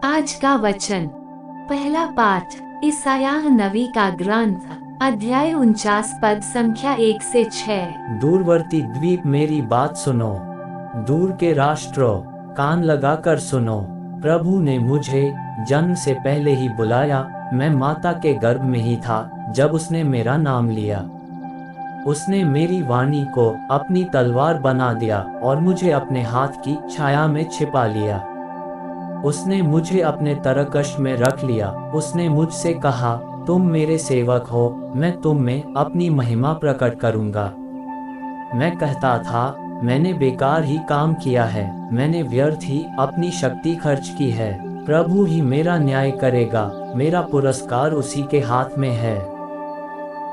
आज का वचन। पहला पाठ ईसायाह नबी का ग्रंथ, अध्याय 49 पद संख्या 1 से 6। दूरवर्ती द्वीप मेरी बात सुनो, दूर के राष्ट्रों कान लगाकर सुनो। प्रभु ने मुझे जन्म से पहले ही बुलाया, मैं माता के गर्भ में ही था जब उसने मेरा नाम लिया। उसने मेरी वाणी को अपनी तलवार बना दिया और मुझे अपने हाथ की छाया में छिपा लिया। उसने मुझे अपने तरकश में रख लिया। उसने मुझसे कहा, तुम मेरे सेवक हो, मैं तुम में अपनी महिमा प्रकट करूंगा। मैं कहता था, मैंने बेकार ही काम किया है, मैंने व्यर्थ ही अपनी शक्ति खर्च की है। प्रभु ही मेरा न्याय करेगा, मेरा पुरस्कार उसी के हाथ में है।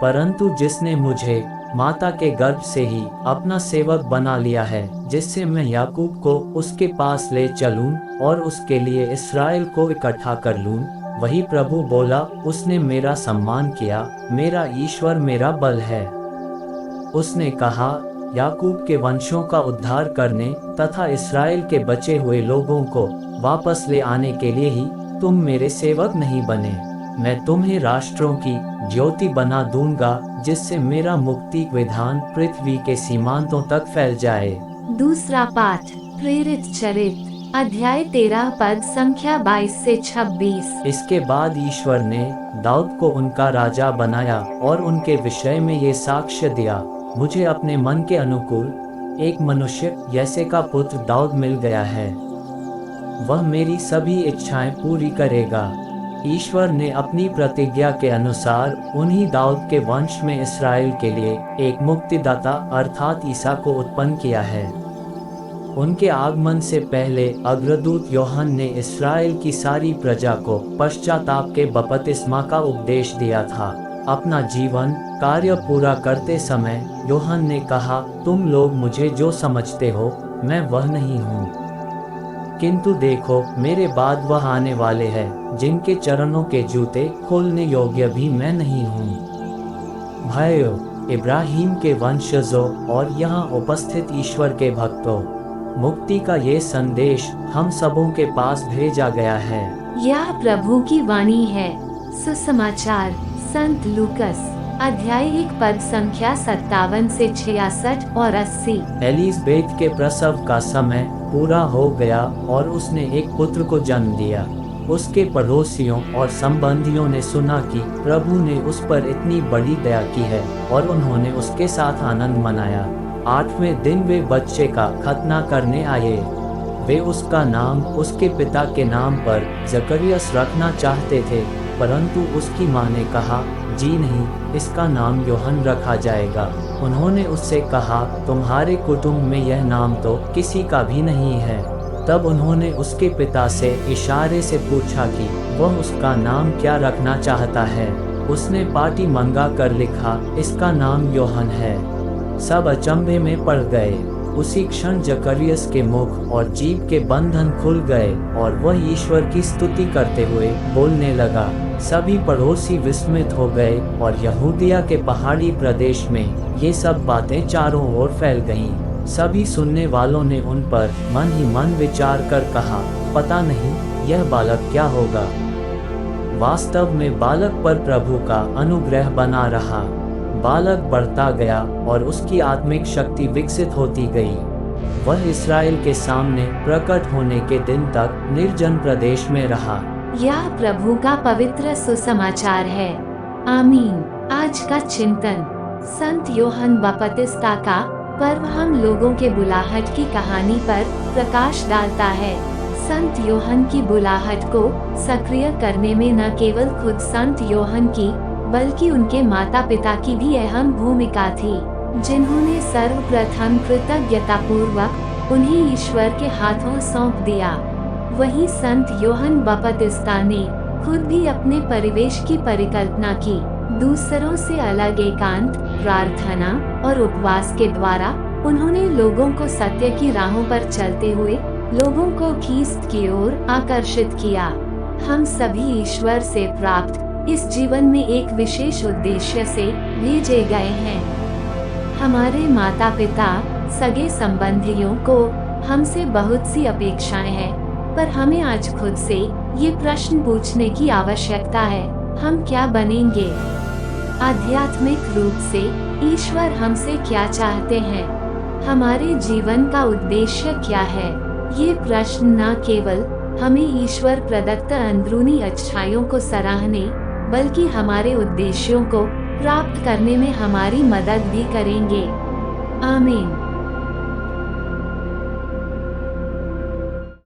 परंतु जिसने मुझे माता के गर्भ से ही अपना सेवक बना लिया है, जिससे मैं याकूब को उसके पास ले चलूं और उसके लिए इस्राएल को इकट्ठा कर लूं, वही प्रभु बोला। उसने मेरा सम्मान किया, मेरा ईश्वर मेरा बल है। उसने कहा, याकूब के वंशों का उद्धार करने तथा इस्राएल के बचे हुए लोगों को वापस ले आने के लिए ही तुम मेरे सेवक नहीं बने। मैं तुम्हें राष्ट्रों की ज्योति बना दूंगा, जिससे मेरा मुक्ति विधान पृथ्वी के सीमांतों तक फैल जाए। दूसरा पाठ प्रेरित चरित्र, अध्याय 13 पद संख्या 22 से 26। इसके बाद ईश्वर ने दाऊद को उनका राजा बनाया और उनके विषय में ये साक्ष्य दिया, मुझे अपने मन के अनुकूल एक मनुष्य यैसे का पुत्र दाऊद मिल गया है। वह मेरी सभी इच्छाएं पूरी करेगा। ईश्वर ने अपनी प्रतिज्ञा के अनुसार उन्हीं दाऊद के वंश में इस्राएल के लिए एक मुक्तिदाता अर्थात ईसा को उत्पन्न किया है। उनके आगमन से पहले अग्रदूत यूहन्ना ने इस्राएल की सारी प्रजा को पश्चाताप के बपतिस्मा का उपदेश दिया था। अपना जीवन कार्य पूरा करते समय यूहन्ना ने कहा, तुम लोग मुझे जो समझते हो मैं वह नहीं हूँ, किंतु देखो मेरे बाद वह आने वाले हैं, जिनके चरणों के जूते खोलने योग्य भी मैं नहीं हूँ। भाइयों, इब्राहिम के वंशजों और यहाँ उपस्थित ईश्वर के भक्तों, मुक्ति का ये संदेश हम सबों के पास भेजा गया है। यह प्रभु की वाणी है। सुसमाचार संत लूकस, अध्याय 1 पद संख्या 57 से 66 और 80। एलिज़ाबेथ के प्रसव का समय पूरा हो गया और उसने एक पुत्र को जन्म दिया। उसके पड़ोसियों और संबंधियों ने सुना कि प्रभु ने उस पर इतनी बड़ी दया की है और उन्होंने उसके साथ आनंद मनाया। 8वें दिन वे बच्चे का खतना करने आए। वे उसका नाम उसके पिता के नाम पर जकरियस रखना चाहते थे, परंतु उसकी माँ ने कहा, जी नहीं, इसका नाम यूहन्ना रखा जाएगा। उन्होंने उससे कहा, तुम्हारे कुटुंब में यह नाम तो किसी का भी नहीं है। तब उन्होंने उसके पिता से इशारे से पूछा कि वह उसका नाम क्या रखना चाहता है। उसने पाटी मंगा कर लिखा, इसका नाम यूहन्ना है। सब अचंभे में पड़ गए। उसी क्षण जकरियस के मुख और जीभ के बंधन खुल गए और वह ईश्वर की स्तुति करते हुए बोलने लगा। सभी पड़ोसी विस्मित हो गए और यहूदिया के पहाड़ी प्रदेश में ये सब बातें चारों ओर फैल गईं। सभी सुनने वालों ने उन पर मन ही मन विचार कर कहा, पता नहीं यह बालक क्या होगा। वास्तव में बालक पर प्रभु का अनुग्रह बना रहा। बालक बढ़ता गया और उसकी आत्मिक शक्ति विकसित होती गई। वह इस्राएल के सामने प्रकट होने के दिन तक निर्जन प्रदेश में रहा। यह प्रभु का पवित्र सुसमाचार है। आमीन। आज का चिंतन, संत यूहन्ना बपतिस्ता का पर्व हम लोगों के बुलाहट की कहानी पर प्रकाश डालता है। संत यूहन्ना की बुलाहट को सक्रिय करने में न केवल खुद संत यूहन्ना की बल्कि उनके माता पिता की भी अहम भूमिका थी, जिन्होंने सर्वप्रथम कृतज्ञता पूर्वक उन्हें ईश्वर के हाथों सौंप दिया। वहीं संत यूहन्ना बपतिस्ता ने खुद भी अपने परिवेश की परिकल्पना की। दूसरों से अलग एकांत, प्रार्थना और उपवास के द्वारा उन्होंने लोगों को सत्य की राहों पर चलते हुए लोगों को ख्रीस्त की ओर आकर्षित किया। हम सभी ईश्वर से प्राप्त इस जीवन में एक विशेष उद्देश्य से भेजे गए हैं। हमारे माता पिता, सगे संबंधियों को हमसे बहुत सी अपेक्षाएं हैं, पर हमें आज खुद से ये प्रश्न पूछने की आवश्यकता है, हम क्या बनेंगे? आध्यात्मिक रूप से ईश्वर हमसे क्या चाहते हैं? हमारे जीवन का उद्देश्य क्या है? ये प्रश्न न केवल हमें ईश्वर प्रदत्त अंदरूनी अच्छाइयों को सराहने, बल्कि हमारे उद्देश्यों को प्राप्त करने में हमारी मदद भी करेंगे। आमीन।